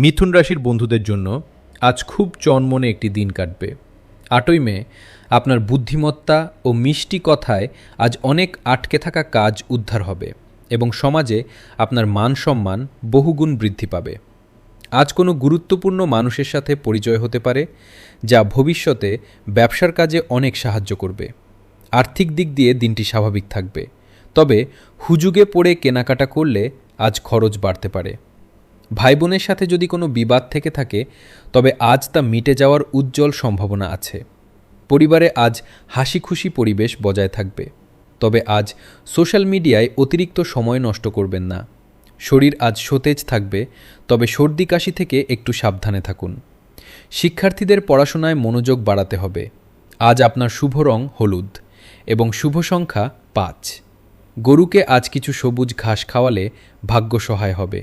মিথুন রাশির বন্ধুদের জন্য আজ খুব চনমনে একটি দিন কাটবে। ৮ই মে আপনার বুদ্ধিমত্তা ও মিষ্টি কথায় আজ অনেক আটকে থাকা কাজ উদ্ধার হবে এবং সমাজে আপনার মান সম্মান বহুগুণ বৃদ্ধি পাবে। আজ কোনো গুরুত্বপূর্ণ মানুষের সাথে পরিচয় হতে পারে, যা ভবিষ্যতে ব্যবসার কাজে অনেক সাহায্য করবে। আর্থিক দিক দিয়ে দিনটি স্বাভাবিক থাকবে, তবে হুজুগে পড়ে কেনাকাটা করলে আজ খরচ বাড়তে পারে। ভাই বোনের সাথে যদি কোনো বিবাদ থেকে থাকে, তবে আজ তা মিটে যাওয়ার উজ্জ্বল সম্ভাবনা আছে। পরিবারে আজ হাসি খুশি পরিবেশ বজায় থাকবে, তবে আজ সোশ্যাল মিডিয়ায় অতিরিক্ত সময় নষ্ট করবেন না। শরীর আজ সতেজ থাকবে, তবে সর্দি কাশি থেকে একটু সাবধানে থাকুন। শিক্ষার্থীদের পড়াশোনায় মনোযোগ বাড়াতে হবে। আজ আপনার শুভ রং হলুদ এবং শুভ সংখ্যা ৫। গরুকে আজ কিছু সবুজ ঘাস খাওয়ালে ভাগ্য সহায় হবে।